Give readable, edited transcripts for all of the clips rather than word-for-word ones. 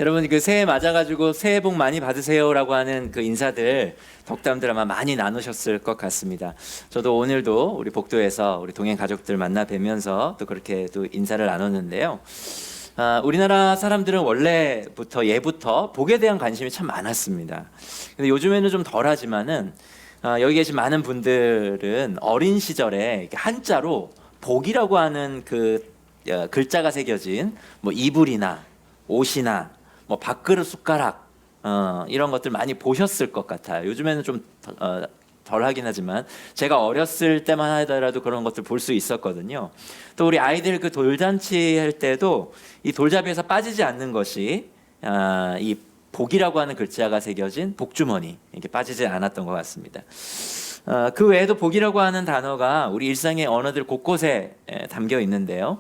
여러분 그 새해 맞아가지고 새해 복 많이 받으세요라고 하는 그 인사들 덕담들 아마 많이 나누셨을 것 같습니다. 저도 오늘도 우리 복도에서 우리 동행 가족들 만나 뵈면서 또 그렇게 또 인사를 나눴는데요. 우리나라 사람들은 원래부터 예부터 복에 대한 관심이 참 많았습니다. 근데 요즘에는 좀 덜하지만은 여기 계신 많은 분들은 어린 시절에 이렇게 한자로 복이라고 하는 그 글자가 새겨진 뭐 이불이나 옷이나 뭐 밥그릇 숟가락 이런 것들 많이 보셨을 것 같아요. 요즘에는 좀 덜하긴 하지만 제가 어렸을 때만 하더라도 그런 것들 볼 수 있었거든요. 또 우리 아이들 그 돌잔치 할 때도 이 돌잡이에서 빠지지 않는 것이 이 복이라고 하는 글자가 새겨진 복주머니, 이게 빠지지 않았던 것 같습니다. 그 외에도 복이라고 하는 단어가 우리 일상의 언어들 곳곳에 담겨 있는데요.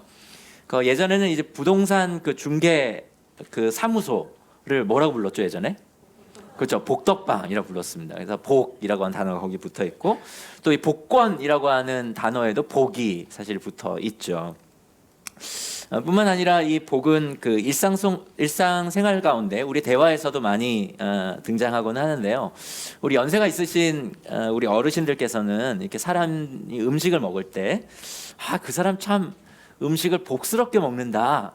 그 예전에는 이제 부동산 그 중개 그 사무소를 뭐라고 불렀죠, 예전에? 그렇죠, 복덕방이라고 불렀습니다. 그래서 복이라고 하는 단어가 거기 붙어 있고, 또 이 복권이라고 하는 단어에도 복이 사실 붙어 있죠. 뿐만 아니라 이 복은 그 일상생활 가운데 우리 대화에서도 많이 등장하곤 하는데요. 우리 연세가 있으신 우리 어르신들께서는 이렇게 사람이 음식을 먹을 때 그 사람 참 음식을 복스럽게 먹는다.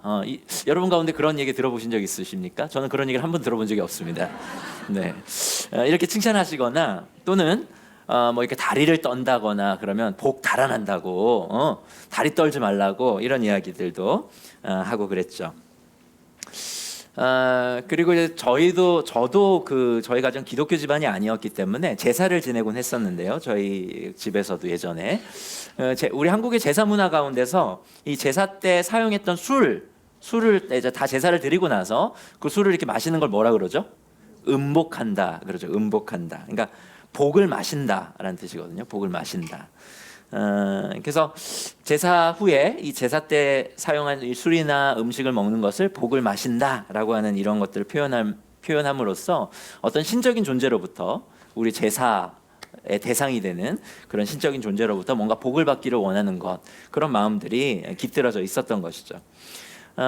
여러분 가운데 그런 얘기 들어보신 적 있으십니까? 저는 그런 얘기를 한 번 들어본 적이 없습니다. 네, 이렇게 칭찬하시거나 또는 뭐 이렇게 다리를 떤다거나 그러면 복 달아난다고, 다리 떨지 말라고 이런 이야기들도 하고 그랬죠. 그리고 이제 저도 그 저희 가정 기독교 집안이 아니었기 때문에 제사를 지내곤 했었는데요. 저희 집에서도 예전에 우리 한국의 제사 문화 가운데서 이 제사 때 사용했던 술을 이제 다 제사를 드리고 나서 그 술을 이렇게 마시는 걸 뭐라 그러죠? 음복한다 그러죠. 음복한다. 그러니까 복을 마신다라는 뜻이거든요. 복을 마신다. 그래서 제사 후에 이 제사 때 사용한 이 술이나 음식을 먹는 것을 복을 마신다라고 하는 이런 것들을 표현함으로써 어떤 신적인 존재로부터 우리 제사의 대상이 되는 그런 신적인 존재로부터 뭔가 복을 받기를 원하는 것, 그런 마음들이 깃들어져 있었던 것이죠.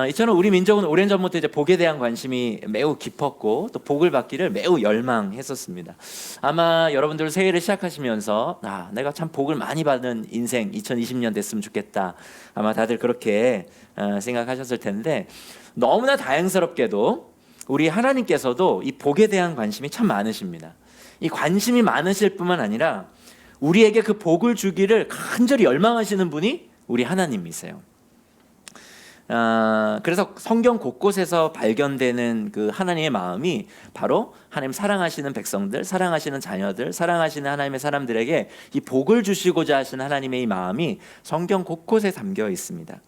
이처럼 우리 민족은 오랜 전부터 이제 복에 대한 관심이 매우 깊었고 또 복을 받기를 매우 열망했었습니다. 아마 여러분들 새해를 시작하시면서 내가 참 복을 많이 받는 인생 2020년 됐으면 좋겠다. 아마 다들 그렇게 생각하셨을 텐데, 너무나 다행스럽게도 우리 하나님께서도 이 복에 대한 관심이 참 많으십니다. 이 관심이 많으실 뿐만 아니라 우리에게 그 복을 주기를 간절히 열망하시는 분이 우리 하나님이세요. 그래서 성경 곳곳에서 발견되는 그 하나님의 마음이 바로 하나님 사랑하시는 백성들, 사랑하시는 자녀들, 사랑하시는 하나님의 사람들에게 이 복을 주시고자 하시는 하나님의 이 마음이 성경 곳곳에 담겨 있습니다.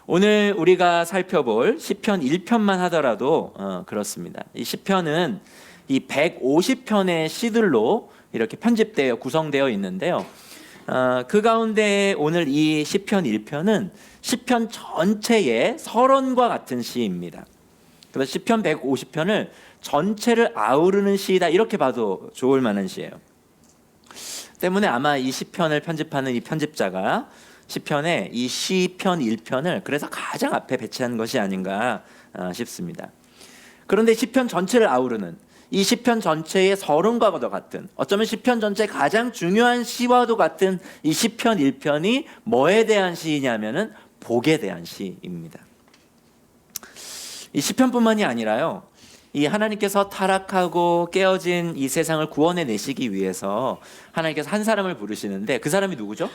오늘 우리가 살펴볼 시편 1편만 하더라도 그렇습니다. 이 시편은 이 150편의 시들로 이렇게 편집되어 구성되어 있는데요. 그 가운데 오늘 이 시편 1편은 시편 전체의 서론과 같은 시입니다. 그래서 시편 150편을 전체를 아우르는 시이다, 이렇게 봐도 좋을 만한 시예요. 때문에 아마 이 시편을 편집하는 이 편집자가 시편의 이 시편 1편을 그래서 가장 앞에 배치한 것이 아닌가 싶습니다. 그런데 시편 전체를 아우르는 이 시편 전체의 서론과도 같은, 어쩌면 시편 전체 가장 중요한 시와도 같은 이 시편 1편이 뭐에 대한 시이냐면은 복에 대한 시입니다. 이 시편뿐만이 아니라요, 이 하나님께서 타락하고 깨어진 이 세상을 구원해 내시기 위해서 하나님께서 한 사람을 부르시는데 그 사람이 누구죠?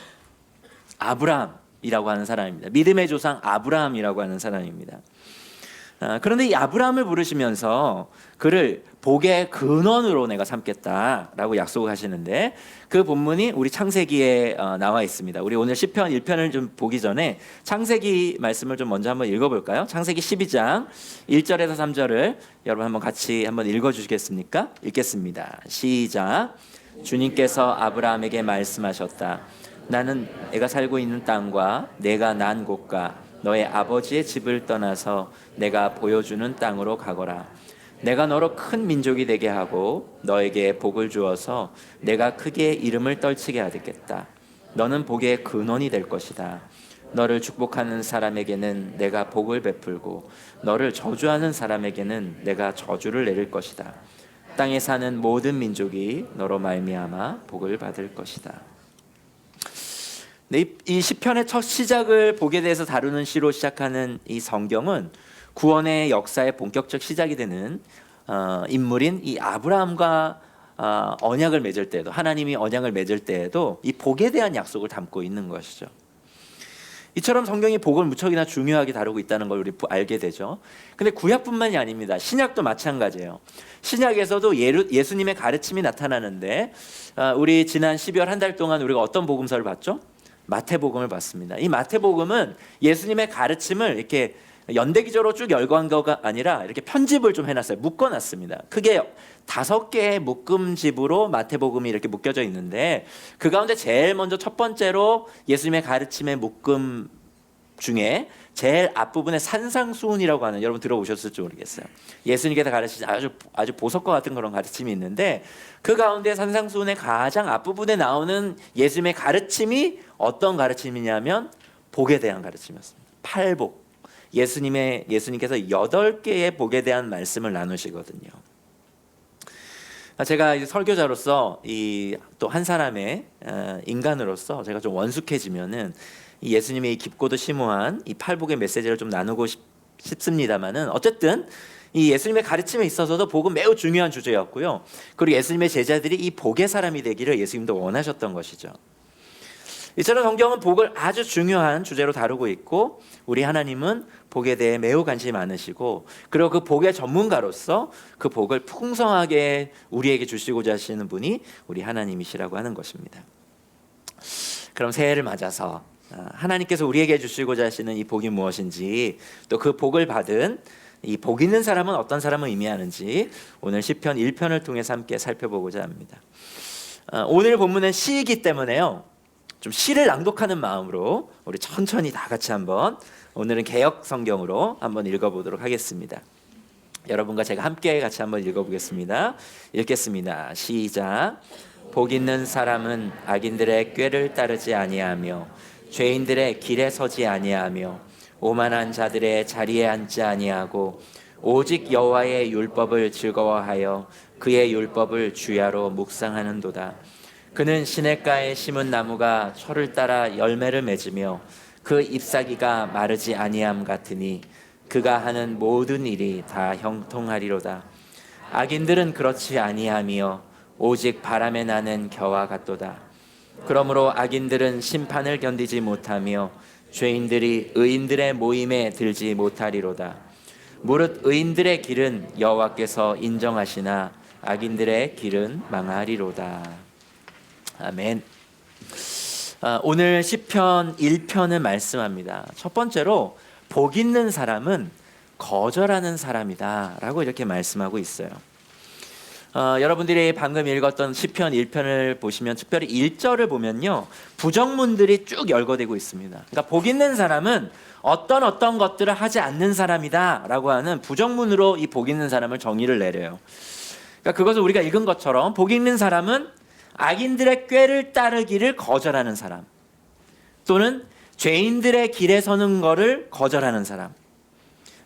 아브라함이라고 하는 사람입니다. 믿음의 조상 아브라함이라고 하는 사람입니다. 그런데 이 아브라함을 부르시면서 그를 복의 근원으로 내가 삼겠다라고 약속을 하시는데, 그 본문이 우리 창세기에 나와 있습니다. 우리 오늘 시편 1편을 좀 보기 전에 창세기 말씀을 좀 먼저 한번 읽어볼까요? 창세기 12장 1절에서 3절을 여러분 한번 같이 한번 읽어주시겠습니까? 읽겠습니다. 시작. 주님께서 아브라함에게 말씀하셨다. 나는 내가 살고 있는 땅과 내가 난 곳과 너의 아버지의 집을 떠나서 내가 보여주는 땅으로 가거라. 내가 너로 큰 민족이 되게 하고 너에게 복을 주어서 내가 크게 이름을 떨치게 하겠다. 너는 복의 근원이 될 것이다. 너를 축복하는 사람에게는 내가 복을 베풀고 너를 저주하는 사람에게는 내가 저주를 내릴 것이다. 땅에 사는 모든 민족이 너로 말미암아 복을 받을 것이다. 네, 이 시편의 첫 시작을 복에 대해서 다루는 시로 시작하는 이 성경은 구원의 역사의 본격적 시작이 되는 인물인 이 아브라함과 언약을 맺을 때에도, 하나님이 언약을 맺을 때에도 이 복에 대한 약속을 담고 있는 것이죠. 이처럼 성경이 복을 무척이나 중요하게 다루고 있다는 걸 우리 알게 되죠. 근데 구약뿐만이 아닙니다. 신약도 마찬가지예요. 신약에서도 예수님의 가르침이 나타나는데 우리 지난 12월 한 달 동안 우리가 어떤 복음서를 봤죠? 마태복음을 봤습니다. 이 마태복음은 예수님의 가르침을 이렇게 연대기적으로 쭉 열거한 거가 아니라 이렇게 편집을 좀 해놨어요. 묶어놨습니다. 크게 5개의 묶음집으로 마태복음이 이렇게 묶여져 있는데 그 가운데 제일 먼저 첫 번째로 예수님의 가르침의 묶음 중에 제일 앞부분에 산상수훈이라고 하는, 여러분 들어보셨을지 모르겠어요. 예수님께서 가르치신 아주 보석과 같은 그런 가르침이 있는데 그 가운데 산상수훈의 가장 앞부분에 나오는 예수님의 가르침이 어떤 가르침이냐면 복에 대한 가르침이었습니다. 팔복. 예수님께서 8개의 복에 대한 말씀을 나누시거든요. 제가 이제 설교자로서 또 한 사람의 인간으로서 제가 좀 원숙해지면은 이 예수님의 이 깊고도 심오한 이 팔복의 메시지를 좀 나누고 싶습니다만은 어쨌든 이 예수님의 가르침에 있어서도 복은 매우 중요한 주제였고요. 그리고 예수님의 제자들이 이 복의 사람이 되기를 예수님도 원하셨던 것이죠. 이처럼 성경은 복을 아주 중요한 주제로 다루고 있고 우리 하나님은 복에 대해 매우 관심이 많으시고 그리고 그 복의 전문가로서 그 복을 풍성하게 우리에게 주시고자 하시는 분이 우리 하나님이시라고 하는 것입니다. 그럼 새해를 맞아서 하나님께서 우리에게 주시고자 하시는 이 복이 무엇인지 또 그 복을 받은 이 복 있는 사람은 어떤 사람을 의미하는지 오늘 시편 1편을 통해서 함께 살펴보고자 합니다. 오늘 본문은 시이기 때문에요. 좀 시를 낭독하는 마음으로 우리 천천히 다 같이 한번 오늘은 개역 성경으로 한번 읽어보도록 하겠습니다. 여러분과 제가 함께 같이 한번 읽어보겠습니다. 읽겠습니다. 시작. 복 있는 사람은 악인들의 꾀를 따르지 아니하며 죄인들의 길에 서지 아니하며 오만한 자들의 자리에 앉지 아니하고 오직 여호와의 율법을 즐거워하여 그의 율법을 주야로 묵상하는도다. 그는 시냇가에 심은 나무가 철을 따라 열매를 맺으며 그 잎사귀가 마르지 아니함 같으니 그가 하는 모든 일이 다 형통하리로다. 악인들은 그렇지 아니하며 오직 바람에 나는 겨와 같도다. 그러므로 악인들은 심판을 견디지 못하며 죄인들이 의인들의 모임에 들지 못하리로다. 무릇 의인들의 길은 여호와께서 인정하시나 악인들의 길은 망하리로다. 아멘. 오늘 시편 1편은 말씀합니다. 첫 번째로 복 있는 사람은 거절하는 사람이다 라고 이렇게 말씀하고 있어요. 여러분들이 방금 읽었던 시편 1편을 보시면 특별히 1절을 보면요 부정문들이 쭉 열거되고 있습니다. 그러니까 복 있는 사람은 어떤 것들을 하지 않는 사람이다 라고 하는 부정문으로 이 복 있는 사람을 정의를 내려요. 그러니까 그것을 우리가 읽은 것처럼 복 있는 사람은 악인들의 꾀를 따르기를 거절하는 사람, 또는 죄인들의 길에 서는 것을 거절하는 사람,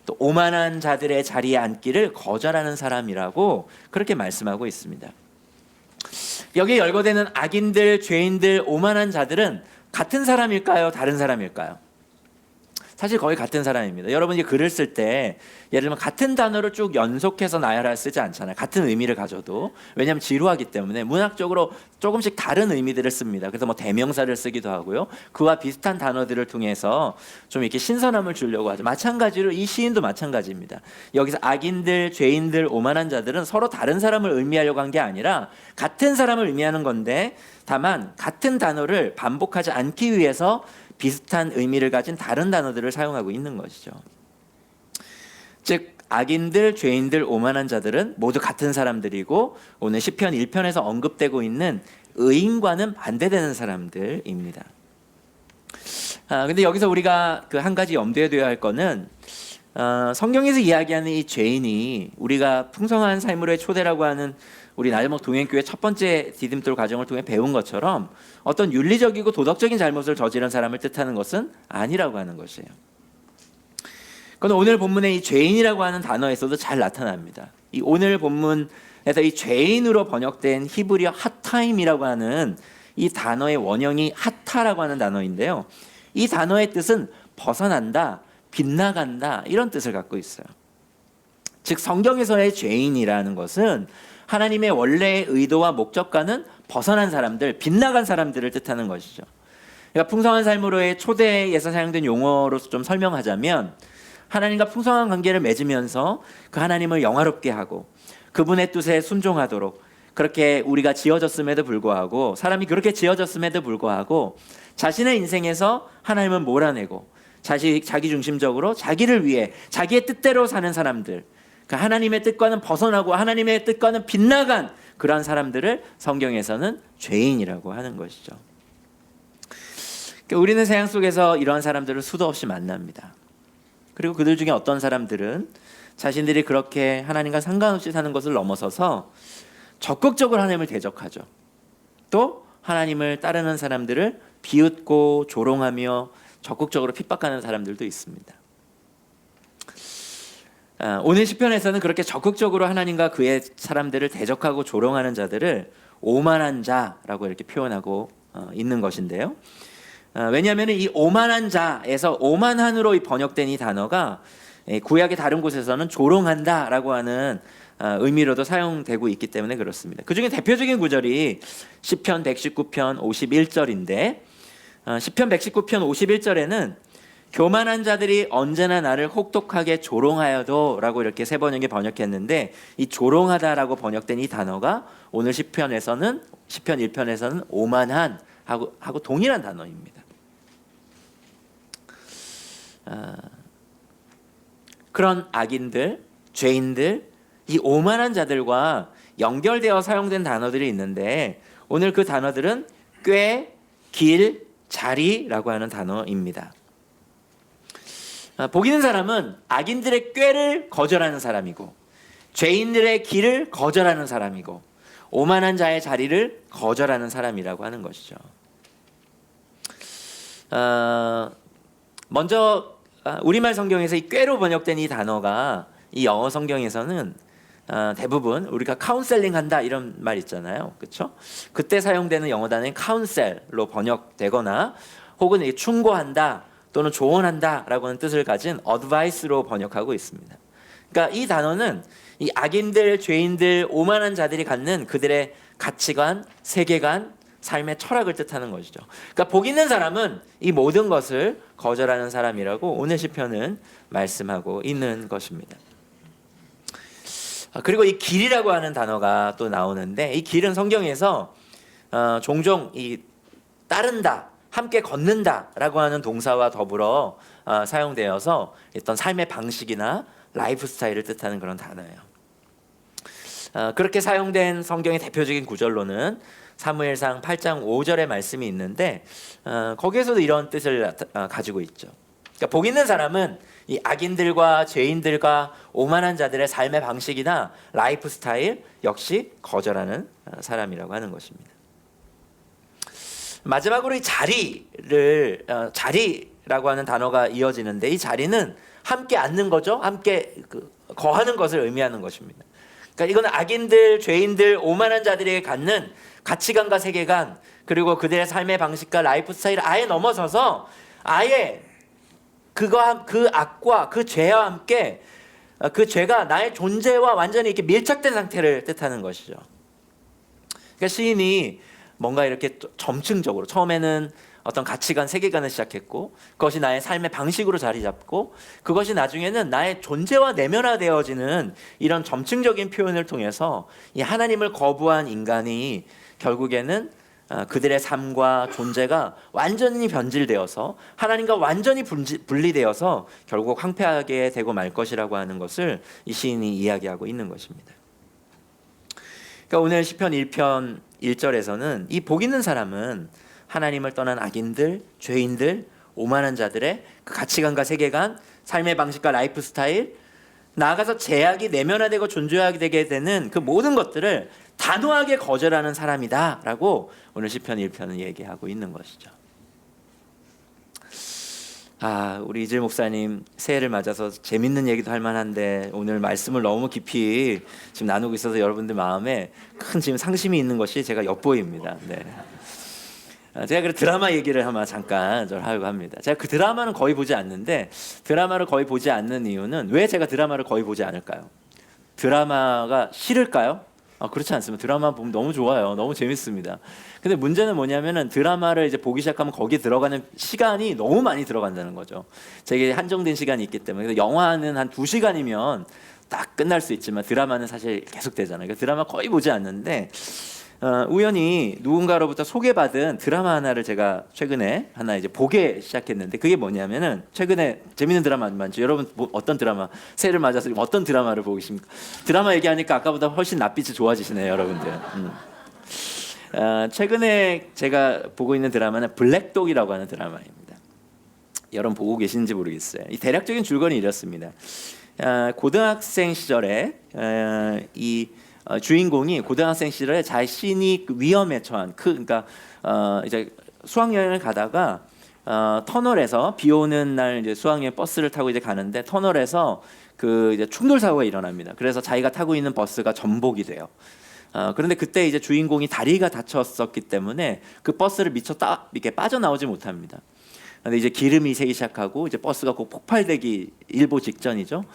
또 오만한 자들의 자리에 앉기를 거절하는 사람이라고 그렇게 말씀하고 있습니다. 여기에 열거되는 악인들, 죄인들, 오만한 자들은 같은 사람일까요? 다른 사람일까요? 사실 거의 같은 사람입니다. 여러분이 글을 쓸 때 예를 들면 같은 단어를 쭉 연속해서 나열하여 쓰지 않잖아요. 같은 의미를 가져도. 왜냐하면 지루하기 때문에 문학적으로 조금씩 다른 의미들을 씁니다. 그래서 뭐 대명사를 쓰기도 하고요. 그와 비슷한 단어들을 통해서 좀 이렇게 신선함을 주려고 하죠. 마찬가지로 이 시인도 마찬가지입니다. 여기서 악인들, 죄인들, 오만한 자들은 서로 다른 사람을 의미하려고 한 게 아니라 같은 사람을 의미하는 건데 다만 같은 단어를 반복하지 않기 위해서 비슷한 의미를 가진 다른 단어들을 사용하고 있는 것이죠. 즉 악인들, 죄인들, 오만한 자들은 모두 같은 사람들이고 오늘 시편 1편에서 언급되고 있는 의인과는 반대되는 사람들입니다. 근데 여기서 우리가 그 한 가지 염두에 둬야 할 거는 성경에서 이야기하는 이 죄인이 우리가 풍성한 삶으로의 초대라고 하는 우리 나들목 동행교회 첫 번째 디딤돌 과정을 통해 배운 것처럼 어떤 윤리적이고 도덕적인 잘못을 저지른 사람을 뜻하는 것은 아니라고 하는 것이에요. 그건 오늘 본문의 이 죄인이라고 하는 단어에서도 잘 나타납니다. 이 오늘 본문에서 이 죄인으로 번역된 히브리어 하타임이라고 하는 이 단어의 원형이 하타라고 하는 단어인데요. 이 단어의 뜻은 벗어난다, 빗나간다 이런 뜻을 갖고 있어요. 즉 성경에서의 죄인이라는 것은 하나님의 원래의 의도와 목적과는 벗어난 사람들, 빗나간 사람들을 뜻하는 것이죠. 그러니까 풍성한 삶으로의 초대에서 사용된 용어로서 좀 설명하자면 하나님과 풍성한 관계를 맺으면서 그 하나님을 영화롭게 하고 그분의 뜻에 순종하도록 그렇게 우리가 지어졌음에도 불구하고 사람이 그렇게 지어졌음에도 불구하고 자신의 인생에서 하나님을 몰아내고 자기 중심적으로 자기를 위해 자기의 뜻대로 사는 사람들, 그 하나님의 뜻과는 벗어나고 하나님의 뜻과는 빗나간 그러한 사람들을 성경에서는 죄인이라고 하는 것이죠. 우리는 세상 속에서 이러한 사람들을 수도 없이 만납니다. 그리고 그들 중에 어떤 사람들은 자신들이 그렇게 하나님과 상관없이 사는 것을 넘어서서 적극적으로 하나님을 대적하죠. 또 하나님을 따르는 사람들을 비웃고 조롱하며 적극적으로 핍박하는 사람들도 있습니다. 오늘 시편에서는 그렇게 적극적으로 하나님과 그의 사람들을 대적하고 조롱하는 자들을 오만한 자라고 이렇게 표현하고 있는 것인데요. 왜냐하면 이 오만한 자에서 오만한으로 번역된 이 단어가 구약의 다른 곳에서는 조롱한다라고 하는 의미로도 사용되고 있기 때문에 그렇습니다. 그 중에 대표적인 구절이 시편 119편 51절인데 시편 119편 51절에는 교만한 자들이 언제나 나를 혹독하게 조롱하여도 라고 이렇게 세 번역에 번역했는데 이 조롱하다라고 번역된 이 단어가 오늘 시편 1편에서는 오만한 하고 동일한 단어입니다. 그런 악인들, 죄인들, 이 오만한 자들과 연결되어 사용된 단어들이 있는데 오늘 그 단어들은 꽤, 길, 자리라고 하는 단어입니다. 복 있는 사람은 악인들의 꾀를 거절하는 사람이고 죄인들의 길을 거절하는 사람이고 오만한 자의 자리를 거절하는 사람이라고 하는 것이죠. 먼저 우리말 성경에서 이 꾀로 번역된 이 단어가 이 영어 성경에서는 대부분 우리가 카운셀링 한다 이런 말 있잖아요. 그렇죠? 그때 사용되는 영어 단어는 카운셀로 번역되거나 혹은 충고한다 또는 조언한다 라고 하는 뜻을 가진 advice로 번역하고 있습니다. 그러니까 이 단어는 이 악인들, 죄인들, 오만한 자들이 갖는 그들의 가치관, 세계관, 삶의 철학을 뜻하는 것이죠. 그러니까 복 있는 사람은 이 모든 것을 거절하는 사람이라고 오늘 시편은 말씀하고 있는 것입니다. 그리고 이 길이라고 하는 단어가 또 나오는데 이 길은 성경에서 종종 이 따른다, 함께 걷는다라고 하는 동사와 더불어 사용되어서 어떤 삶의 방식이나 라이프 스타일을 뜻하는 그런 단어예요. 그렇게 사용된 성경의 대표적인 구절로는 사무엘상 8장 5절의 말씀이 있는데 거기에서도 이런 뜻을 가지고 있죠. 그러니까 복 있는 사람은 이 악인들과 죄인들과 오만한 자들의 삶의 방식이나 라이프 스타일 역시 거절하는 사람이라고 하는 것입니다. 마지막으로 이 자리라고 하는 단어가 이어지는데 이 자리는 함께 앉는 거죠. 함께 거하는 것을 의미하는 것입니다. 그러니까 이건 악인들, 죄인들, 오만한 자들에게 갖는 가치관과 세계관 그리고 그들의 삶의 방식과 라이프 스타일을 아예 넘어서서 아예 그 악과 그 죄와 함께 그 죄가 나의 존재와 완전히 이렇게 밀착된 상태를 뜻하는 것이죠. 그러니까 시인이 뭔가 이렇게 점층적으로 처음에는 어떤 가치관, 세계관을 시작했고 그것이 나의 삶의 방식으로 자리 잡고 그것이 나중에는 나의 존재와 내면화되어지는 이런 점층적인 표현을 통해서 이 하나님을 거부한 인간이 결국에는 그들의 삶과 존재가 완전히 변질되어서 하나님과 완전히 분리되어서 결국 황폐하게 되고 말 것이라고 하는 것을 이 시인이 이야기하고 있는 것입니다. 그러니까 오늘 시편 1편 1절에서는 이 복 있는 사람은 하나님을 떠난 악인들, 죄인들, 오만한 자들의 그 가치관과 세계관, 삶의 방식과 라이프 스타일, 나아가서 제약이 내면화되고 존재하게 되는 그 모든 것들을 단호하게 거절하는 사람이다라고 오늘 시편 1편은 얘기하고 있는 것이죠. 우리 이질 목사님 새해를 맞아서 재밌는 얘기도 할 만한데 오늘 말씀을 너무 깊이 지금 나누고 있어서 여러분들 마음에 큰 지금 상심이 있는 것이 제가 엿보입니다. 네. 제가 그 드라마 얘기를 아마 잠깐 하려고 합니다. 제가 그 드라마는 거의 보지 않는데, 드라마를 거의 보지 않는 이유는 왜 제가 드라마를 거의 보지 않을까요? 드라마가 싫을까요? 그렇지 않습니다. 드라마 보면 너무 좋아요. 너무 재밌습니다. 근데 문제는 뭐냐면은 드라마를 이제 보기 시작하면 거기에 들어가는 시간이 너무 많이 들어간다는 거죠. 제게 한정된 시간이 있기 때문에. 그래서 영화는 한 2시간이면 딱 끝날 수 있지만 드라마는 사실 계속 되잖아요. 그래서 드라마 거의 보지 않는데, 우연히 누군가로부터 소개받은 드라마 하나를 제가 최근에 하나 이제 보게 시작했는데, 그게 뭐냐면은 최근에 재밌는 드라마 많죠. 여러분 어떤 드라마 새해를 맞아서 어떤 드라마를 보고 계십니까? 드라마 얘기하니까 아까보다 훨씬 낯빛이 좋아지시네요, 여러분들. 최근에 제가 보고 있는 드라마는 블랙독이라고 하는 드라마입니다. 여러분 보고 계시는지 모르겠어요. 이 대략적인 줄거리는 이렇습니다. 고등학생 시절에 이 주인공이 고등학생 시절에 자신이 위험에 처한 그러니까 이제 수학여행을 가다가 터널에서 비 오는 날 이제 수학여행 버스를 타고 이제 가는데 터널에서 그 이제 충돌 사고가 일어납니다. 그래서 자기가 타고 있는 버스가 전복이 돼요. 그런데 그때 이제 주인공이 다리가 다쳤었기 때문에 그 버스를 미처 이렇게 빠져나오지 못합니다. 근데 이제 기름이 새기 시작하고 이제 버스가 꼭 폭발되기 일보 직전이죠.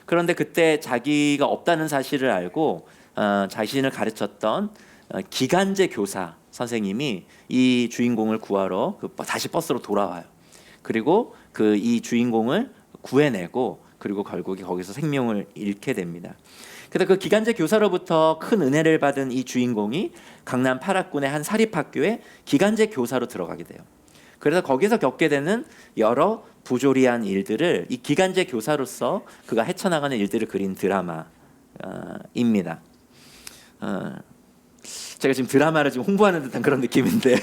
그런데 그때 자기가 없다는 사실을 알고 자신을 가르쳤던 기간제 교사 선생님이 이 주인공을 구하러 다시 버스로 돌아와요. 그리고 이 주인공을 구해내고 그리고 결국에 거기서 생명을 잃게 됩니다. 그래서 그 기간제 교사로부터 큰 은혜를 받은 이 주인공이 강남 8학군의 한 사립학교에 기간제 교사로 들어가게 돼요. 그래서 거기서 겪게 되는 여러 부조리한 일들을 이 기간제 교사로서 그가 헤쳐나가는 일들을 그린 드라마입니다. 제가 지금 드라마를 지금 홍보하는 듯한 그런 느낌인데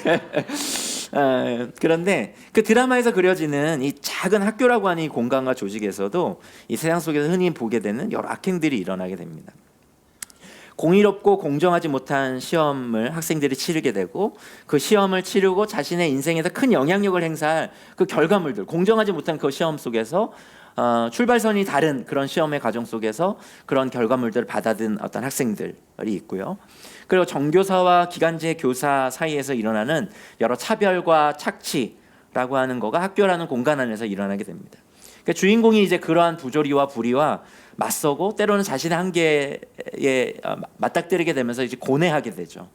그런데 그 드라마에서 그려지는 이 작은 학교라고 하는 이 공간과 조직에서도 이 세상 속에서 흔히 보게 되는 여러 악행들이 일어나게 됩니다. 공의롭고 공정하지 못한 시험을 학생들이 치르게 되고 그 시험을 치르고 자신의 인생에서 큰 영향력을 행사할 그 결과물들, 공정하지 못한 그 시험 속에서 출발선이 다른 그런 시험의 과정 속에서 그런 결과물들을 받아든 어떤 학생들이 있고요. 그리고 정교사와 기간제 교사 사이에서 일어나는 여러 차별과 착취라고 하는 거가 학교라는 공간 안에서 일어나게 됩니다. 그러니까 주인공이 이제 그러한 부조리와 불의와 맞서고 때로는 자신의 한계에 맞닥뜨리게 되면서 이제 고뇌하게 되죠.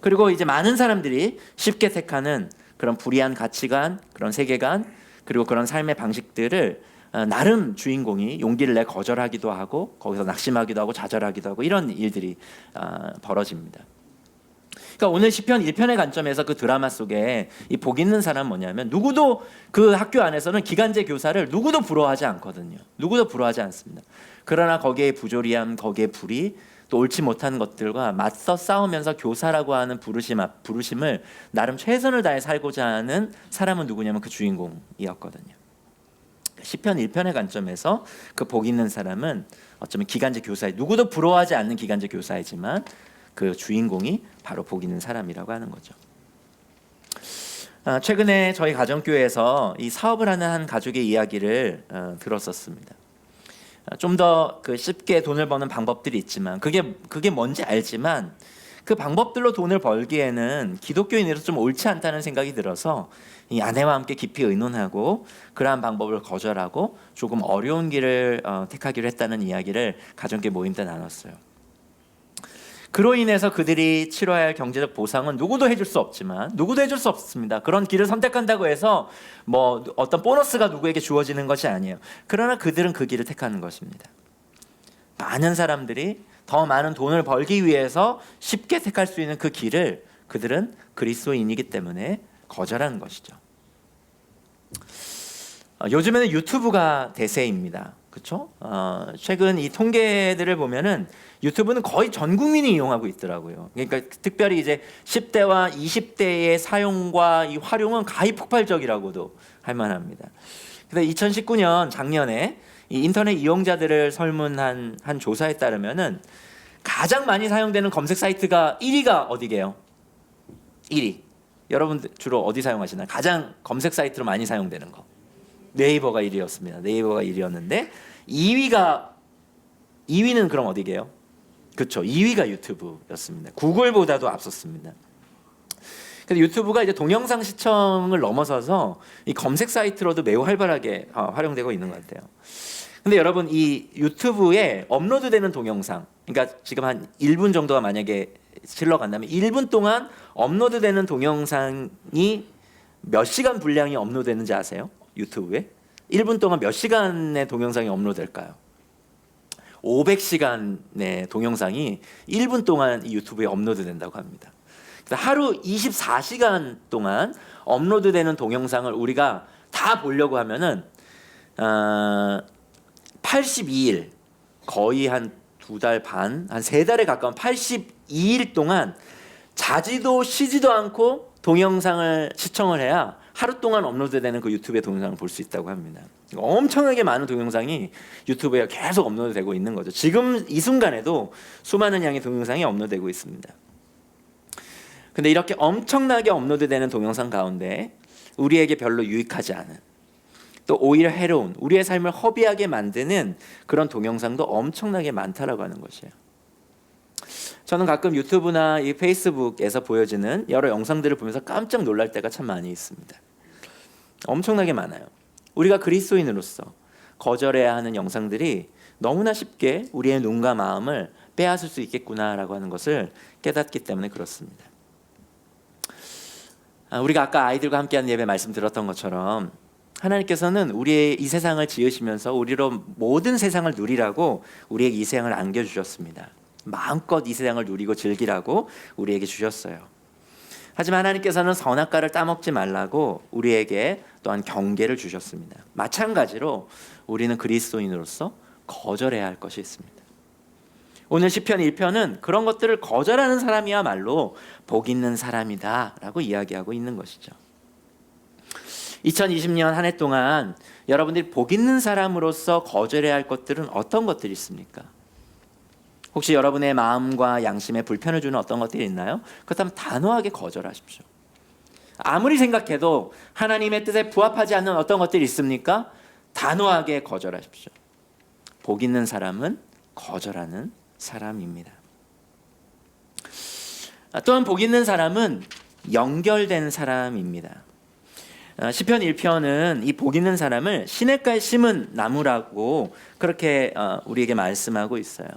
그리고 이제 많은 사람들이 쉽게 택하는 그런 불의한 가치관, 그런 세계관, 그리고 그런 삶의 방식들을 나름 주인공이 용기를 내 거절하기도 하고 거기서 낙심하기도 하고 좌절하기도 하고 이런 일들이 벌어집니다. 그러니까 오늘 시편 1편의 관점에서 그 드라마 속에 이 복 있는 사람은 뭐냐면 누구도 그 학교 안에서는 기간제 교사를 누구도 부러워하지 않거든요. 누구도 부러워하지 않습니다. 그러나 거기에 부조리함, 거기에 불의, 또 옳지 못한 것들과 맞서 싸우면서 교사라고 하는 부르심을 나름 최선을 다해 살고자 하는 사람은 누구냐면 그 주인공이었거든요. 시편 1편의 관점에서 그 복 있는 사람은 어쩌면 기간제 교사의 누구도 부러워하지 않는 기간제 교사이지만 그 주인공이 바로 복 있는 사람이라고 하는 거죠. 최근에 저희 가정교회에서 이 사업을 하는 한 가족의 이야기를 들었었습니다. 좀 더 쉽게 돈을 버는 방법들이 있지만 그게 뭔지 알지만 그 방법들로 돈을 벌기에는 기독교인으로서 좀 옳지 않다는 생각이 들어서 이 아내와 함께 깊이 의논하고 그러한 방법을 거절하고 조금 어려운 길을 택하기로 했다는 이야기를 가정교회 모임 때 나눴어요. 그로 인해서 그들이 치러야 할 경제적 보상은 누구도 해줄 수 없습니다. 그런 길을 선택한다고 해서 뭐 어떤 보너스가 누구에게 주어지는 것이 아니에요. 그러나 그들은 그 길을 택하는 것입니다. 많은 사람들이 더 많은 돈을 벌기 위해서 쉽게 택할 수 있는 그 길을 그들은 그리스도인이기 때문에 거절하는 것이죠. 요즘에는 유튜브가 대세입니다. 그렇죠? 최근 이 통계들을 보면은 유튜브는 거의 전 국민이 이용하고 있더라고요. 그러니까 특별히 이제 10대와 20대의 사용과 이 활용은 가히 폭발적이라고도 할 만합니다. 근데 2019년 작년에 이 인터넷 이용자들을 설문한 한 조사에 따르면은 가장 많이 사용되는 검색 사이트가 1위가 어디게요? 1위. 여러분들 주로 어디 사용하시나요? 가장 검색 사이트로 많이 사용되는 거. 네이버가 1위였습니다. 네이버가 1위였는데 2위는 그럼 어디게요? 그렇죠. 2위가 유튜브였습니다. 구글보다도 앞섰습니다. 근데 유튜브가 이제 동영상 시청을 넘어서서 이 검색 사이트로도 매우 활발하게 활용되고 있는 것 같아요. 근데 여러분 이 유튜브에 업로드되는 동영상, 그러니까 지금 한 1분 정도가 만약에 실러간다면 1분 동안 업로드되는 동영상이 몇 시간 분량이 업로드되는지 아세요? 유튜브에 1분 동안 몇 시간의 동영상이 업로드될까요? 500시간의 동영상이 1분 동안 이 유튜브에 업로드된다고 합니다. 그래서 하루 24시간 동안 업로드되는 동영상을 우리가 다 보려고 하면은 82일, 거의 한 2달 반, 한 3달에 가까운 82일 동안 자지도 쉬지도 않고 동영상을 시청을 해야 하루 동안 업로드되는 그 유튜브의 동영상을 볼 수 있다고 합니다. 엄청나게 많은 동영상이 유튜브에 계속 업로드되고 있는 거죠. 지금 이 순간에도 수많은 양의 동영상이 업로드되고 있습니다. 근데 이렇게 엄청나게 업로드되는 동영상 가운데 우리에게 별로 유익하지 않은, 또 오히려 해로운, 우리의 삶을 허비하게 만드는 그런 동영상도 엄청나게 많다라고 하는 것이에요. 저는 가끔 유튜브나 이 페이스북에서 보여지는 여러 영상들을 보면서 깜짝 놀랄 때가 참 많이 있습니다. 엄청나게 많아요. 우리가 그리스도인으로서 거절해야 하는 영상들이 너무나 쉽게 우리의 눈과 마음을 빼앗을 수 있겠구나라고 하는 것을 깨닫기 때문에 그렇습니다. 우리가 아까 아이들과 함께한 예배 말씀 들었던 것처럼 하나님께서는 우리의 이 세상을 지으시면서 우리로 모든 세상을 누리라고 우리에게 이 세상을 안겨주셨습니다. 마음껏 이 세상을 누리고 즐기라고 우리에게 주셨어요. 하지만 하나님께서는 선악과를 따먹지 말라고 우리에게 또한 경계를 주셨습니다. 마찬가지로 우리는 그리스도인으로서 거절해야 할 것이 있습니다. 오늘 시편 1편은 그런 것들을 거절하는 사람이야말로 복 있는 사람이다 라고 이야기하고 있는 것이죠. 2020년 한 해 동안 여러분들이 복 있는 사람으로서 거절해야 할 것들은 어떤 것들이 있습니까? 혹시 여러분의 마음과 양심에 불편을 주는 어떤 것들이 있나요? 그렇다면 단호하게 거절하십시오. 아무리 생각해도 하나님의 뜻에 부합하지 않는 어떤 것들이 있습니까? 단호하게 거절하십시오. 복 있는 사람은 거절하는 사람입니다. 또한 복 있는 사람은 연결된 사람입니다. 시편 1편은 이 복 있는 사람을 시냇가에 심은 나무라고 그렇게 우리에게 말씀하고 있어요.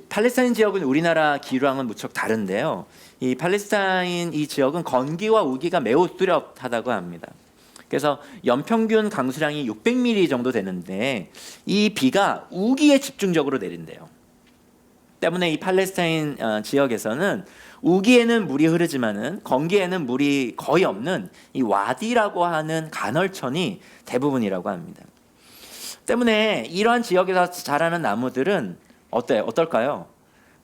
팔레스타인 지역은 우리나라 기후랑은 무척 다른데요. 이 팔레스타인 이 지역은 건기와 우기가 매우 뚜렷하다고 합니다. 그래서 연평균 강수량이 600mm 정도 되는데 이 비가 우기에 집중적으로 내린대요. 때문에 이 팔레스타인 지역에서는 우기에는 물이 흐르지만은 건기에는 물이 거의 없는 이 와디라고 하는 간헐천이 대부분이라고 합니다. 때문에 이러한 지역에서 자라는 나무들은 어떨까요?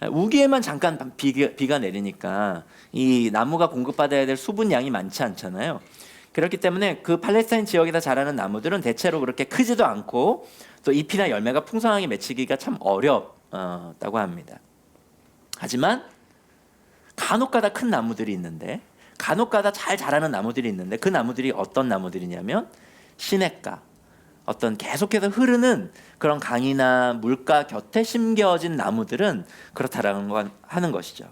우기에만 잠깐 비가 내리니까 이 나무가 공급받아야 될 수분량이 많지 않잖아요. 그렇기 때문에 그 팔레스타인 지역에서 자라는 나무들은 대체로 그렇게 크지도 않고 또 잎이나 열매가 풍성하게 맺히기가 참 어렵다고 합니다. 하지만 간혹가다 큰 나무들이 있는데, 간혹가다 잘 자라는 나무들이 있는데 그 나무들이 어떤 나무들이냐면 시냇가, 어떤 계속해서 흐르는 그런 강이나 물가 곁에 심겨진 나무들은 그렇다라는 하는 것이죠.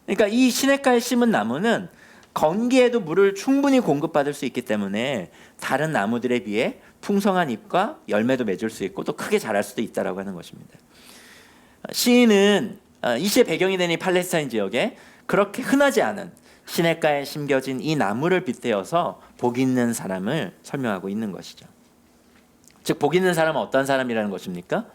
그러니까 이 시냇가에 심은 나무는 건기에도 물을 충분히 공급받을 수 있기 때문에 다른 나무들에 비해 풍성한 잎과 열매도 맺을 수 있고 또 크게 자랄 수도 있다라고 하는 것입니다. 시인은 이 시의 배경이 된 이 팔레스타인 지역에 그렇게 흔하지 않은 시냇가에 심겨진 이 나무를 빗대어서 복 있는 사람을 설명하고 있는 것이죠. 즉 복 있는 사람은 어떤 사람이라는 것입니까?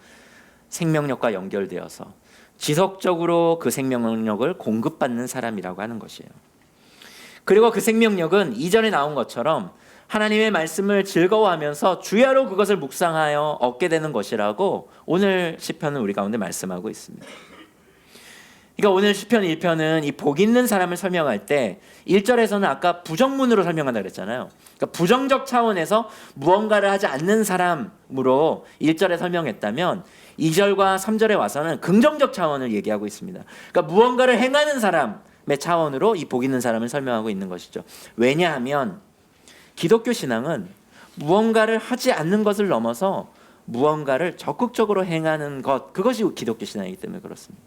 생명력과 연결되어서 지속적으로 그 생명력을 공급받는 사람이라고 하는 것이에요. 그리고 그 생명력은 이전에 나온 것처럼 하나님의 말씀을 즐거워하면서 주야로 그것을 묵상하여 얻게 되는 것이라고 오늘 시편은 우리 가운데 말씀하고 있습니다. 그러니까 오늘 시편 1편은 이 복 있는 사람을 설명할 때 1절에서는 아까 부정문으로 설명한다 그랬잖아요. 그러니까 부정적 차원에서 무언가를 하지 않는 사람으로 1절에 설명했다면 2절과 3절에 와서는 긍정적 차원을 얘기하고 있습니다. 그러니까 무언가를 행하는 사람의 차원으로 이 복 있는 사람을 설명하고 있는 것이죠. 왜냐하면 기독교 신앙은 무언가를 하지 않는 것을 넘어서 무언가를 적극적으로 행하는 것, 그것이 기독교 신앙이기 때문에 그렇습니다.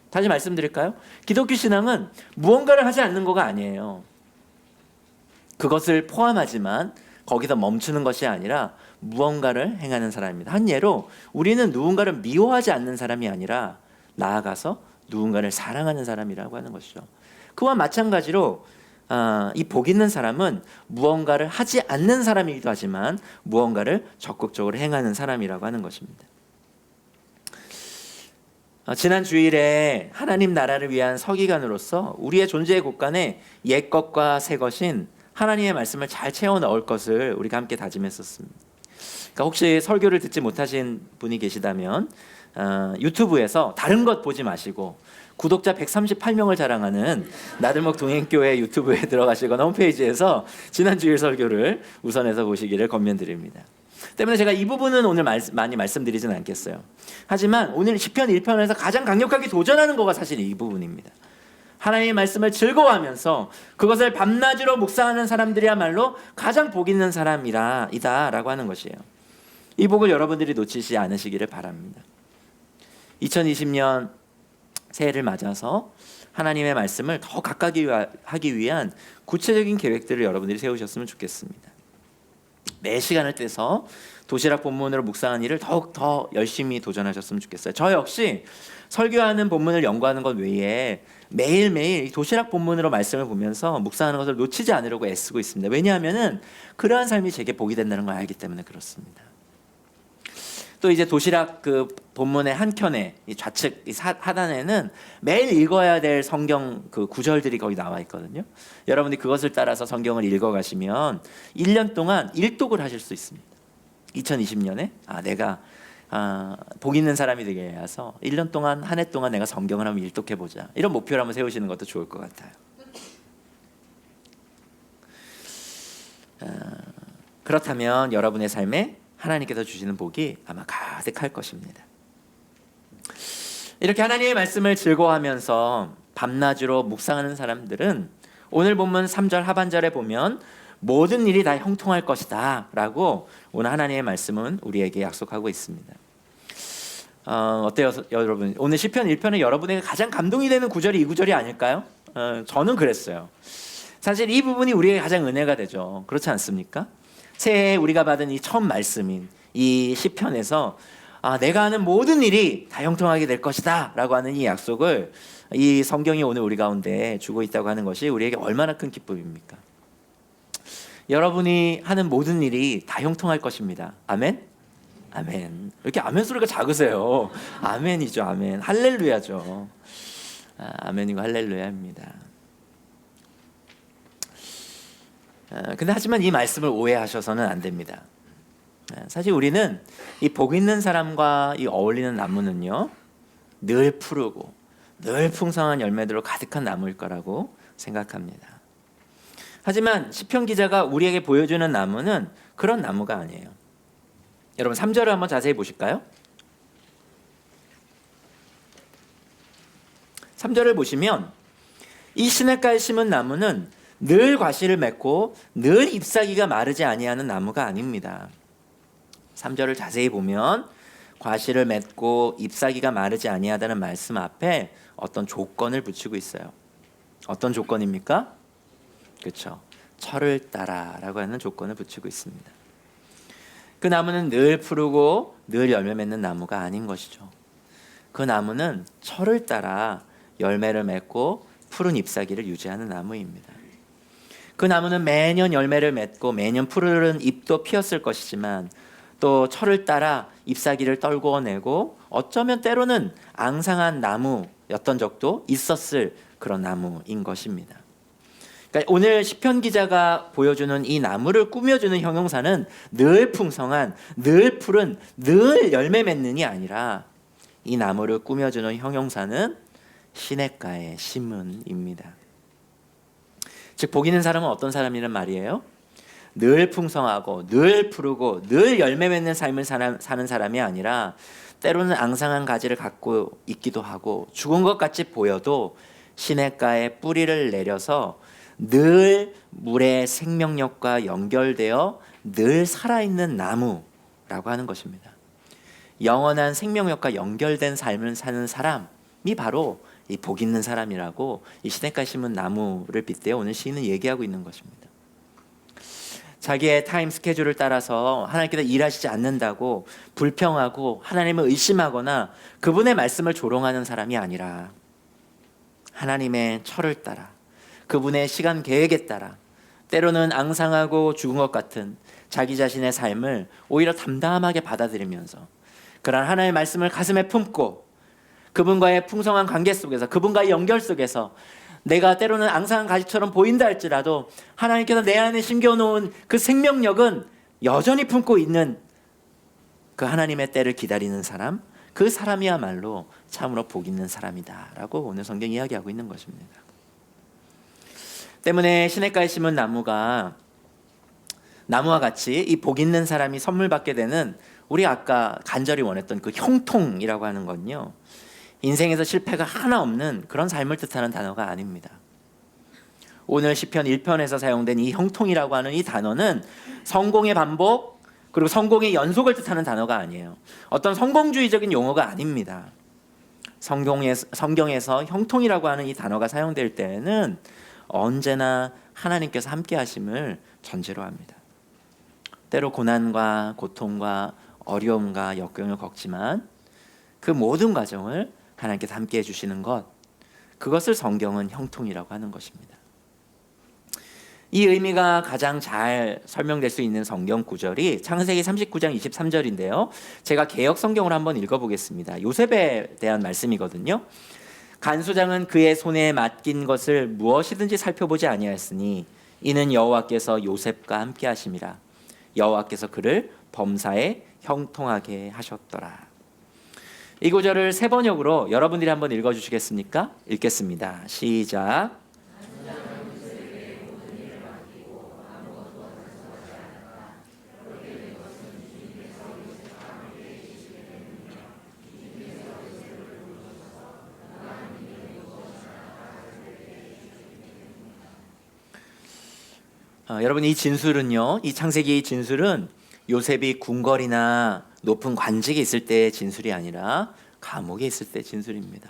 다시 말씀드릴까요? 기독교 신앙은 무언가를 하지 않는 거가 아니에요. 그것을 포함하지만 거기서 멈추는 것이 아니라 무언가를 행하는 사람입니다. 한 예로 우리는 누군가를 미워하지 않는 사람이 아니라 나아가서 누군가를 사랑하는 사람이라고 하는 것이죠. 그와 마찬가지로 이 복 있는 사람은 무언가를 하지 않는 사람이기도 하지만 무언가를 적극적으로 행하는 사람이라고 하는 것입니다. 지난 주일에 하나님 나라를 위한 서기관으로서 우리의 존재의 곳간에 옛 것과 새 것인 하나님의 말씀을 잘 채워 넣을 것을 우리가 함께 다짐했었습니다. 그러니까 혹시 설교를 듣지 못하신 분이 계시다면 유튜브에서 다른 것 보지 마시고 구독자 138명을 자랑하는 나들목 동행교회 유튜브에 들어가시거나 홈페이지에서 지난 주일 설교를 우선해서 보시기를 권면드립니다. 때문에 제가 이 부분은 오늘 많이 말씀드리진 않겠어요. 하지만 오늘 시편 1편에서 가장 강력하게 도전하는 거가 사실 이 부분입니다. 하나님의 말씀을 즐거워하면서 그것을 밤낮으로 묵상하는 사람들이야말로 가장 복 있는 사람이다라고 하는 것이에요. 이 복을 여러분들이 놓치지 않으시기를 바랍니다. 2020년 새해를 맞아서 하나님의 말씀을 더 가까이 하기 위한 구체적인 계획들을 여러분들이 세우셨으면 좋겠습니다. 매 시간을 떼서 도시락 본문으로 묵상하는 일을 더욱 더 열심히 도전하셨으면 좋겠어요. 저 역시 설교하는 본문을 연구하는 것 외에 매일매일 도시락 본문으로 말씀을 보면서 묵상하는 것을 놓치지 않으려고 애쓰고 있습니다. 왜냐하면 그러한 삶이 제게 복이 된다는 걸 알기 때문에 그렇습니다. 또 이제 도시락 그 본문의 한 켠에 이 좌측 이 하단에는 매일 읽어야 될 성경 그 구절들이 거기 나와 있거든요. 여러분이 그것을 따라서 성경을 읽어가시면 1년 동안 일독을 하실 수 있습니다. 2020년에 내가 복 있는 사람이 되게 해서 1년 동안 한 해 동안 내가 성경을 한번 일독해보자, 이런 목표를 한번 세우시는 것도 좋을 것 같아요. 그렇다면 여러분의 삶에 하나님께서 주시는 복이 아마 가득할 것입니다. 이렇게 하나님의 말씀을 즐거워하면서 밤낮으로 묵상하는 사람들은 오늘 본문 3절 하반절에 보면 모든 일이 다 형통할 것이다 라고 오늘 하나님의 말씀은 우리에게 약속하고 있습니다. 어때요 여러분? 오늘 시편 1편은 여러분에게 가장 감동이 되는 구절이 이 구절이 아닐까요? 저는 그랬어요. 사실 이 부분이 우리에게 가장 은혜가 되죠. 그렇지 않습니까? 새해에 우리가 받은 이 첫 말씀인 이 시편에서 내가 하는 모든 일이 다 형통하게 될 것이다 라고 하는 이 약속을 이 성경이 오늘 우리 가운데 주고 있다고 하는 것이 우리에게 얼마나 큰 기쁨입니까? 여러분이 하는 모든 일이 다 형통할 것입니다. 아멘? 아멘. 이렇게 아멘 소리가 작으세요. 아멘이죠. 아멘. 할렐루야죠. 아멘이고 할렐루야입니다. 근데 하지만 이 말씀을 오해하셔서는 안 됩니다. 사실 우리는 이 복 있는 사람과 이 어울리는 나무는요, 늘 푸르고 늘 풍성한 열매들로 가득한 나무일 거라고 생각합니다. 하지만 시편 기자가 우리에게 보여주는 나무는 그런 나무가 아니에요. 여러분 3절을 한번 자세히 보실까요? 3절을 보시면 이 시냇가에 심은 나무는 늘 과실을 맺고 늘 잎사귀가 마르지 아니하는 나무가 아닙니다. 3절을 자세히 보면 과실을 맺고 잎사귀가 마르지 아니하다는 말씀 앞에 어떤 조건을 붙이고 있어요. 어떤 조건입니까? 그렇죠. 철을 따라라고 하는 조건을 붙이고 있습니다. 그 나무는 늘 푸르고 늘 열매 맺는 나무가 아닌 것이죠. 그 나무는 철을 따라 열매를 맺고 푸른 잎사귀를 유지하는 나무입니다. 그 나무는 매년 열매를 맺고 매년 푸른 잎도 피었을 것이지만 또 철을 따라 잎사귀를 떨궈내고 어쩌면 때로는 앙상한 나무였던 적도 있었을 그런 나무인 것입니다. 그러니까 오늘 시편 기자가 보여주는 이 나무를 꾸며주는 형용사는 늘 풍성한, 늘 푸른, 늘 열매 맺는이 아니라 이 나무를 꾸며주는 형용사는 시냇가에 심은입니다. 즉 복 있는 사람은 어떤 사람이란 말이에요? 늘 풍성하고 늘 푸르고 늘 열매 맺는 삶을 사는 사람이 아니라 때로는 앙상한 가지를 갖고 있기도 하고 죽은 것 같이 보여도 시냇가에 뿌리를 내려서 늘 물의 생명력과 연결되어 늘 살아있는 나무라고 하는 것입니다. 영원한 생명력과 연결된 삶을 사는 사람이 바로 이 복 있는 사람이라고 이 시냇가에 심은 나무를 빗대어 오늘 시인은 얘기하고 있는 것입니다. 자기의 타임 스케줄을 따라서 하나님께서 일하시지 않는다고 불평하고 하나님을 의심하거나 그분의 말씀을 조롱하는 사람이 아니라 하나님의 철을 따라 그분의 시간 계획에 따라 때로는 앙상하고 죽은 것 같은 자기 자신의 삶을 오히려 담담하게 받아들이면서 그러한 하나님의 말씀을 가슴에 품고 그분과의 풍성한 관계 속에서 그분과의 연결 속에서 내가 때로는 앙상한 가지처럼 보인다 할지라도 하나님께서 내 안에 심겨놓은 그 생명력은 여전히 품고 있는 그 하나님의 때를 기다리는 사람, 그 사람이야말로 참으로 복 있는 사람이다 라고 오늘 성경이 이야기하고 있는 것입니다. 때문에 시냇가에 심은 나무와 같이 이 복 있는 사람이 선물 받게 되는 우리 아까 간절히 원했던 그 형통이라고 하는 건요, 인생에서 실패가 하나 없는 그런 삶을 뜻하는 단어가 아닙니다. 오늘 시편 1편에서 사용된 이 형통이라고 하는 이 단어는 성공의 반복 그리고 성공의 연속을 뜻하는 단어가 아니에요. 어떤 성공주의적인 용어가 아닙니다. 성경에서 형통이라고 하는 이 단어가 사용될 때에는 언제나 하나님께서 함께 하심을 전제로 합니다. 때로 고난과 고통과 어려움과 역경을 겪지만 그 모든 과정을 하나님께서 함께 해주시는 것, 그것을 성경은 형통이라고 하는 것입니다. 이 의미가 가장 잘 설명될 수 있는 성경 구절이 창세기 39장 23절인데요. 제가 개역 성경으로 한번 읽어보겠습니다. 요셉에 대한 말씀이거든요. 간수장은 그의 손에 맡긴 것을 무엇이든지 살펴보지 아니하였으니 이는 여호와께서 요셉과 함께 하심이라. 여호와께서 그를 범사에 형통하게 하셨더라. 이 구절을 세 번역으로 여러분들이 한번 읽어주시겠습니까? 읽겠습니다. 시작. 여러분, 이 진술은요, 이 창세기의 진술은 요셉이 궁궐이나 높은 관직에 있을 때의 진술이 아니라 감옥에 있을 때 진술입니다.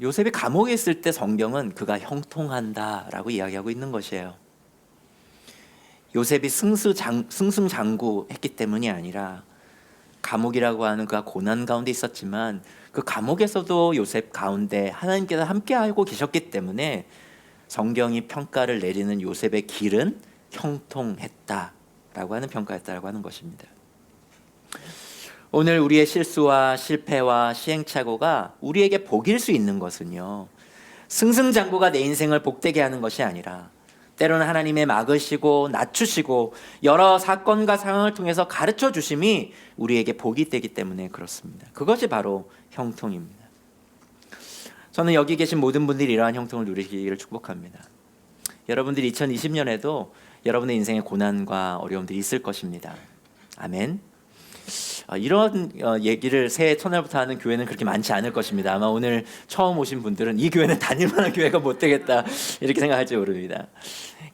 요셉이 감옥에 있을 때 성경은 그가 형통한다라고 이야기하고 있는 것이에요. 요셉이 승승장구했기 때문이 아니라 감옥이라고 하는 그가 고난 가운데 있었지만 그 감옥에서도 요셉 가운데 하나님께서 함께하고 계셨기 때문에 성경이 평가를 내리는 요셉의 길은 형통했다라고 하는 평가였다라고 하는 것입니다. 오늘 우리의 실수와 실패와 시행착오가 우리에게 복일 수 있는 것은요, 승승장구가 내 인생을 복되게 하는 것이 아니라 때로는 하나님의 막으시고 낮추시고 여러 사건과 상황을 통해서 가르쳐 주심이 우리에게 복이 되기 때문에 그렇습니다. 그것이 바로 형통입니다. 저는 여기 계신 모든 분들이 이러한 형통을 누리기를 축복합니다. 여러분들이 2020년에도 여러분의 인생에 고난과 어려움들이 있을 것입니다. 아멘. 이런 얘기를 새해 첫날부터 하는 교회는 그렇게 많지 않을 것입니다. 아마 오늘 처음 오신 분들은 이 교회는 다닐만한 교회가 못 되겠다 이렇게 생각할지 모릅니다.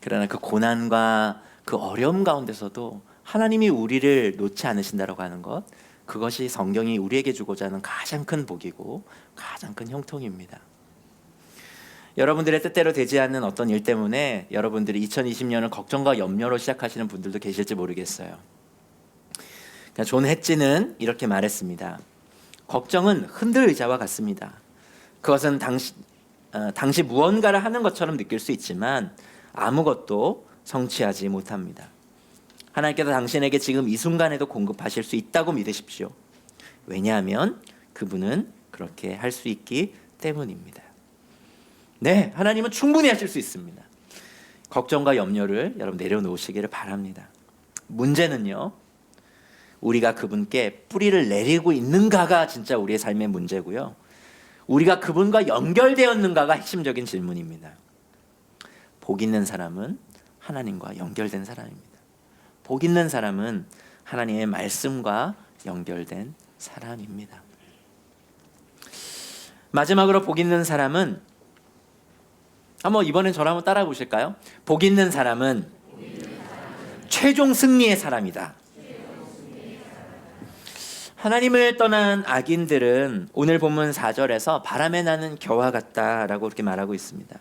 그러나 그 고난과 그 어려움 가운데서도 하나님이 우리를 놓지 않으신다라고 하는 것, 그것이 성경이 우리에게 주고자 하는 가장 큰 복이고 가장 큰 형통입니다. 여러분들의 뜻대로 되지 않는 어떤 일 때문에 여러분들이 2020년을 걱정과 염려로 시작하시는 분들도 계실지 모르겠어요. 존 해찌는 이렇게 말했습니다. 걱정은 흔들 의자와 같습니다. 그것은 당시 무언가를 하는 것처럼 느낄 수 있지만 아무것도 성취하지 못합니다. 하나님께서 당신에게 지금 이 순간에도 공급하실 수 있다고 믿으십시오. 왜냐하면 그분은 그렇게 할 수 있기 때문입니다. 네, 하나님은 충분히 하실 수 있습니다. 걱정과 염려를 여러분 내려놓으시기를 바랍니다. 문제는요, 우리가 그분께 뿌리를 내리고 있는가가 진짜 우리의 삶의 문제고요. 우리가 그분과 연결되었는가가 핵심적인 질문입니다. 복 있는 사람은 하나님과 연결된 사람입니다. 복 있는 사람은 하나님의 말씀과 연결된 사람입니다. 마지막으로 복 있는 사람은 이번엔 저를 한번 따라 보실까요? 복 있는 사람은 최종 승리의 사람이다. 하나님을 떠난 악인들은 오늘 본문 4절에서 바람에 나는 겨와 같다라고 그렇게 말하고 있습니다.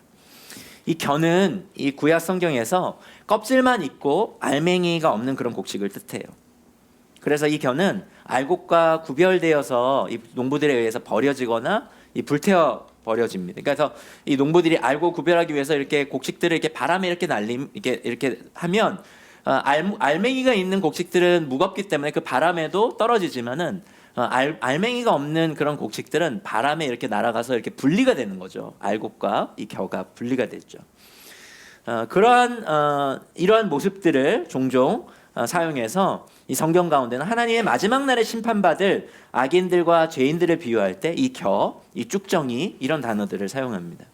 이 겨는 이 구약 성경에서 껍질만 있고 알맹이가 없는 그런 곡식을 뜻해요. 그래서 이 겨는 알곡과 구별되어서 이 농부들에 의해서 버려지거나 이 불태워 버려집니다. 그래서 이 농부들이 알고 구별하기 위해서 이렇게 곡식들을 이렇게 바람에 이렇게 이렇게 하면 알맹이가 있는 곡식들은 무겁기 때문에 그 바람에도 떨어지지만은 알맹이가 없는 그런 곡식들은 바람에 이렇게 날아가서 이렇게 분리가 되는 거죠. 알곡과 이 겨가 분리가 됐죠. 이러한 모습들을 종종 사용해서 이 성경 가운데는 하나님의 마지막 날에 심판받을 악인들과 죄인들을 비유할 때 이 겨, 이 쭉정이 이런 단어들을 사용합니다.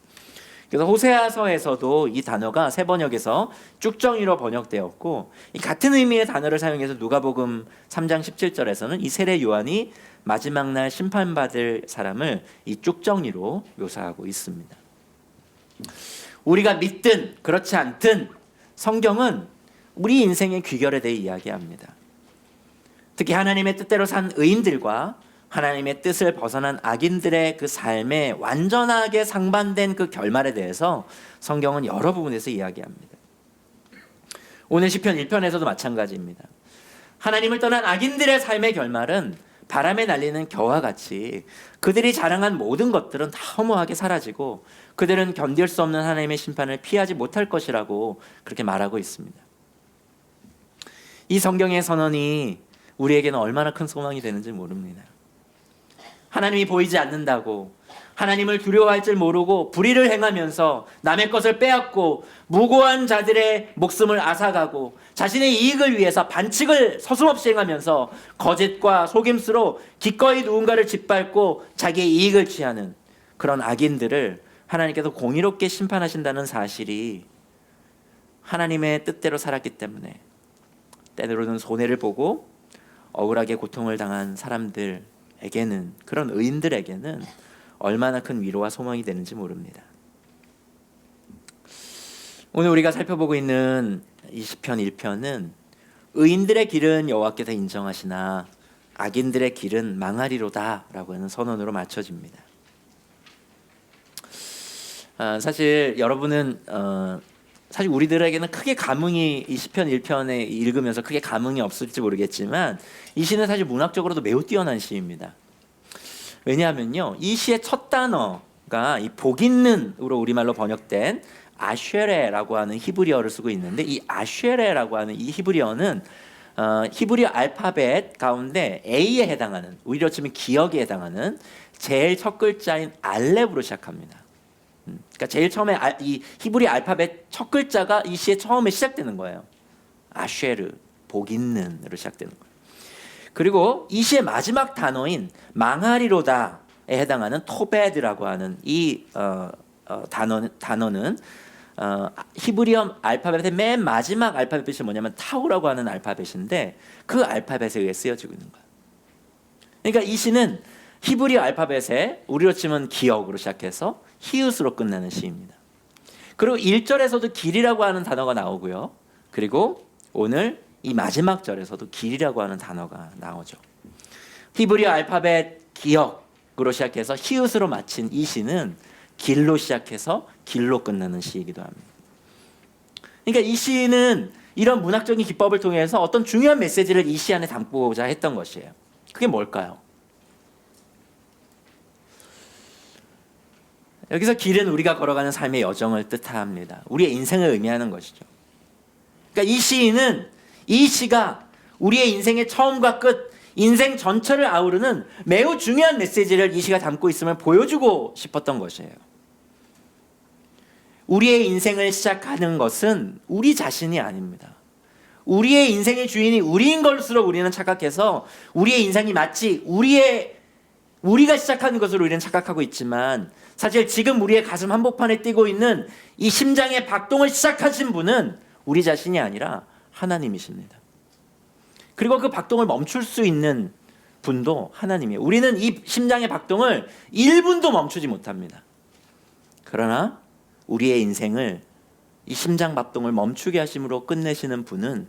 그래서 호세아서에서도 이 단어가 새 번역에서 쭉정이로 번역되었고, 이 같은 의미의 단어를 사용해서 누가복음 3장 17절에서는 이 세례 요한이 마지막 날 심판받을 사람을 이 쭉정이로 묘사하고 있습니다. 우리가 믿든 그렇지 않든 성경은 우리 인생의 귀결에 대해 이야기합니다. 특히 하나님의 뜻대로 산 의인들과 하나님의 뜻을 벗어난 악인들의 그 삶에 완전하게 상반된 그 결말에 대해서 성경은 여러 부분에서 이야기합니다. 오늘 시편 1편에서도 마찬가지입니다. 하나님을 떠난 악인들의 삶의 결말은 바람에 날리는 겨와 같이 그들이 자랑한 모든 것들은 다 허무하게 사라지고 그들은 견딜 수 없는 하나님의 심판을 피하지 못할 것이라고 그렇게 말하고 있습니다. 이 성경의 선언이 우리에게는 얼마나 큰 소망이 되는지 모릅니다. 하나님이 보이지 않는다고, 하나님을 두려워할 줄 모르고 불의를 행하면서 남의 것을 빼앗고 무고한 자들의 목숨을 앗아가고 자신의 이익을 위해서 반칙을 서슴없이 행하면서 거짓과 속임수로 기꺼이 누군가를 짓밟고 자기의 이익을 취하는 그런 악인들을 하나님께서 공의롭게 심판하신다는 사실이 하나님의 뜻대로 살았기 때문에 때로는 손해를 보고 억울하게 고통을 당한 사람들에게는, 그런 의인들에게는 얼마나 큰 위로와 소망이 되는지 모릅니다. 오늘 우리가 살펴보고 있는 이 시편 1편은 의인들의 길은 여호와께서 인정하시나 악인들의 길은 망하리로다 라고 하는 선언으로 맞춰집니다. 사실 여러분은 사실 우리들에게는 크게 감흥이, 이 시편 1편에 읽으면서 크게 감흥이 없을지 모르겠지만 이 시는 사실 문학적으로도 매우 뛰어난 시입니다. 왜냐하면요, 이 시의 첫 단어가 이 복 있는으로 우리말로 번역된 아쉐레라고 하는 히브리어를 쓰고 있는데, 이 아쉐레라고 하는 이 히브리어는 히브리 알파벳 가운데 A에 해당하는, 우리로 치면 기억에 해당하는 제일 첫 글자인 알렙으로 시작합니다. 그러니까 제일 처음에 이 히브리 알파벳 첫 글자가 이 시의 처음에 시작되는 거예요. 아쉐르, 복 있는으로 시작되는 거예요. 그리고 이 시의 마지막 단어인 망하리로다에 해당하는 토베드라고 하는 이 단어는 히브리어 알파벳의 맨 마지막 알파벳이 뭐냐면 타우라고 하는 알파벳인데 그 알파벳에 의해 쓰여지고 있는 거예요. 그러니까 이 시는 히브리어 알파벳에 우리로 치면 기억으로 시작해서 히읗으로 끝나는 시입니다. 그리고 1절에서도 길이라고 하는 단어가 나오고요. 그리고 오늘 이 마지막 절에서도 길이라고 하는 단어가 나오죠. 히브리어 알파벳 기억으로 시작해서 히읗으로 마친 이 시는 길로 시작해서 길로 끝나는 시이기도 합니다. 그러니까 이 시는 이런 문학적인 기법을 통해서 어떤 중요한 메시지를 이 시 안에 담고자 했던 것이에요. 그게 뭘까요? 여기서 길은 우리가 걸어가는 삶의 여정을 뜻합니다. 우리의 인생을 의미하는 것이죠. 그러니까 이 시가 우리의 인생의 처음과 끝, 인생 전체를 아우르는 매우 중요한 메시지를 이 시가 담고 있음을 보여주고 싶었던 것이에요. 우리의 인생을 시작하는 것은 우리 자신이 아닙니다. 우리의 인생의 주인이 우리인 것으로 우리는 착각해서 우리의 인생이 마치 우리의 우리가 시작하는 것으로 우리는 착각하고 있지만 사실 지금 우리의 가슴 한복판에 뛰고 있는 이 심장의 박동을 시작하신 분은 우리 자신이 아니라 하나님이십니다. 그리고 그 박동을 멈출 수 있는 분도 하나님이에요. 우리는 이 심장의 박동을 1분도 멈추지 못합니다. 그러나 우리의 인생을 이 심장 박동을 멈추게 하심으로 끝내시는 분은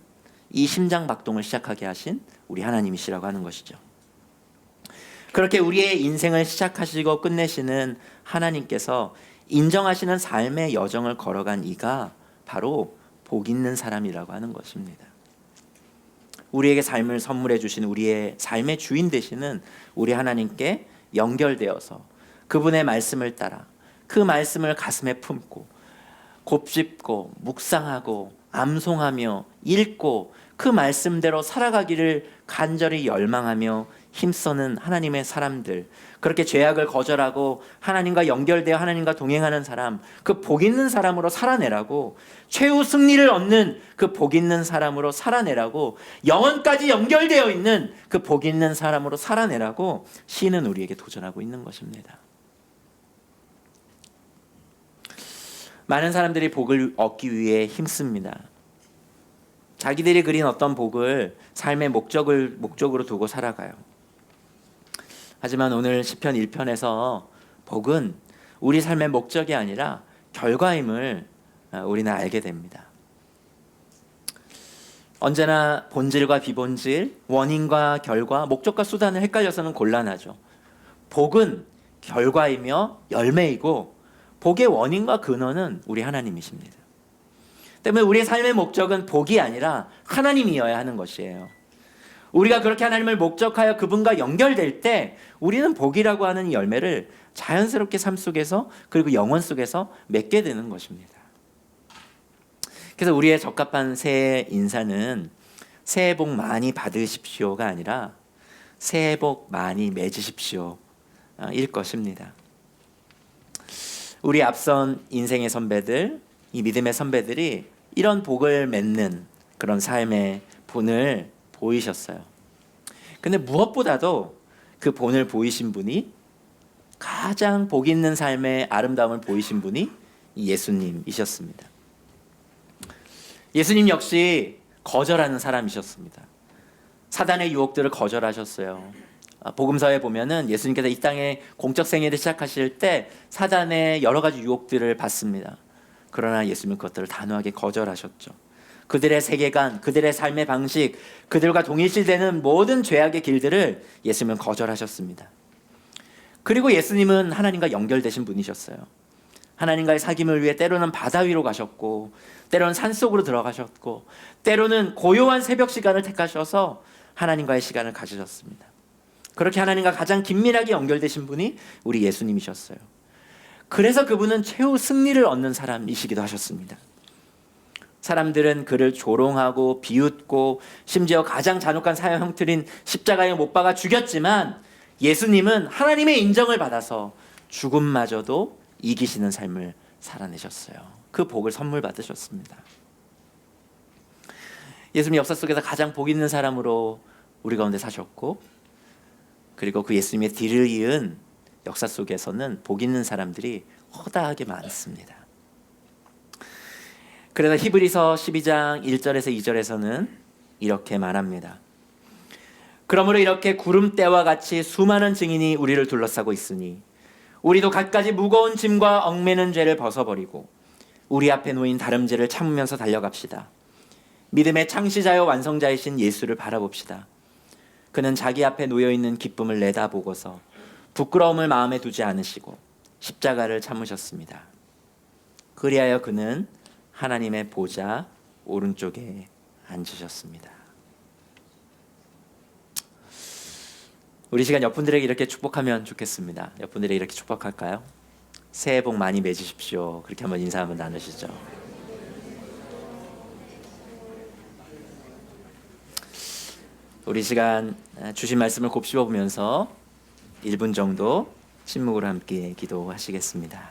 이 심장 박동을 시작하게 하신 우리 하나님이시라고 하는 것이죠. 그렇게 우리의 인생을 시작하시고 끝내시는 하나님께서 인정하시는 삶의 여정을 걸어간 이가 바로 복 있는 사람이라고 하는 것입니다. 우리에게 삶을 선물해 주신 우리의 삶의 주인 되시는 우리 하나님께 연결되어서 그분의 말씀을 따라 그 말씀을 가슴에 품고 곱씹고 묵상하고 암송하며 읽고 그 말씀대로 살아가기를 간절히 열망하며 힘쓰는 하나님의 사람들, 그렇게 죄악을 거절하고 하나님과 연결되어 하나님과 동행하는 사람, 그 복 있는 사람으로 살아내라고, 최후 승리를 얻는 그 복 있는 사람으로 살아내라고, 영원까지 연결되어 있는 그 복 있는 사람으로 살아내라고 시는 우리에게 도전하고 있는 것입니다. 많은 사람들이 복을 얻기 위해 힘씁니다. 자기들이 그린 어떤 복을 삶의 목적으로 두고 살아가요. 하지만 오늘 시편 1편에서 복은 우리 삶의 목적이 아니라 결과임을 우리는 알게 됩니다. 언제나 본질과 비본질, 원인과 결과, 목적과 수단을 헷갈려서는 곤란하죠. 복은 결과이며 열매이고 복의 원인과 근원은 우리 하나님이십니다. 때문에 우리의 삶의 목적은 복이 아니라 하나님이어야 하는 것이에요. 우리가 그렇게 하나님을 목적하여 그분과 연결될 때 우리는 복이라고 하는 열매를 자연스럽게 삶 속에서 그리고 영혼 속에서 맺게 되는 것입니다. 그래서 우리의 적합한 새해 인사는 새해 복 많이 받으십시오가 아니라 새해 복 많이 맺으십시오 일 것입니다. 우리 앞선 인생의 선배들, 이 믿음의 선배들이 이런 복을 맺는 그런 삶의 본을 보이셨어요. 근데 무엇보다도 그 본을 보이신 분이, 가장 복 있는 삶의 아름다움을 보이신 분이 예수님이셨습니다. 예수님 역시 거절하는 사람이셨습니다. 사단의 유혹들을 거절하셨어요. 복음서에 보면은 예수님께서 이 땅에 공적 생애를 시작하실 때 사단의 여러 가지 유혹들을 받습니다. 그러나 예수님은 그것들을 단호하게 거절하셨죠. 그들의 세계관, 그들의 삶의 방식, 그들과 동일시되는 모든 죄악의 길들을 예수님은 거절하셨습니다. 그리고 예수님은 하나님과 연결되신 분이셨어요. 하나님과의 사귐을 위해 때로는 바다 위로 가셨고, 때로는 산속으로 들어가셨고, 때로는 고요한 새벽 시간을 택하셔서 하나님과의 시간을 가지셨습니다. 그렇게 하나님과 가장 긴밀하게 연결되신 분이 우리 예수님이셨어요. 그래서 그분은 최후 승리를 얻는 사람이시기도 하셨습니다. 사람들은 그를 조롱하고 비웃고 심지어 가장 잔혹한 사형 형틀인 십자가에 못 박아 죽였지만 예수님은 하나님의 인정을 받아서 죽음마저도 이기시는 삶을 살아내셨어요. 그 복을 선물 받으셨습니다. 예수님 역사 속에서 가장 복 있는 사람으로 우리 가운데 사셨고, 그리고 그 예수님의 뒤를 이은 역사 속에서는 복 있는 사람들이 허다하게 많습니다. 그래서 히브리서 12장 1절에서 2절에서는 이렇게 말합니다. 그러므로 이렇게 구름대와 같이 수많은 증인이 우리를 둘러싸고 있으니 우리도 갖가지 무거운 짐과 얽매는 죄를 벗어버리고 우리 앞에 놓인 다름질을 참으면서 달려갑시다. 믿음의 창시자요 완성자이신 예수를 바라봅시다. 그는 자기 앞에 놓여있는 기쁨을 내다보고서 부끄러움을 마음에 두지 않으시고 십자가를 참으셨습니다. 그리하여 그는 하나님의 보좌 오른쪽에 앉으셨습니다. 우리 시간 옆분들에게 이렇게 축복하면 좋겠습니다. 옆분들에게 이렇게 축복할까요? 새해 복 많이 맺으십시오. 그렇게 한번 인사 한번 나누시죠. 우리 시간 주신 말씀을 곱씹어 보면서 1분 정도 침묵으로 함께 기도하시겠습니다.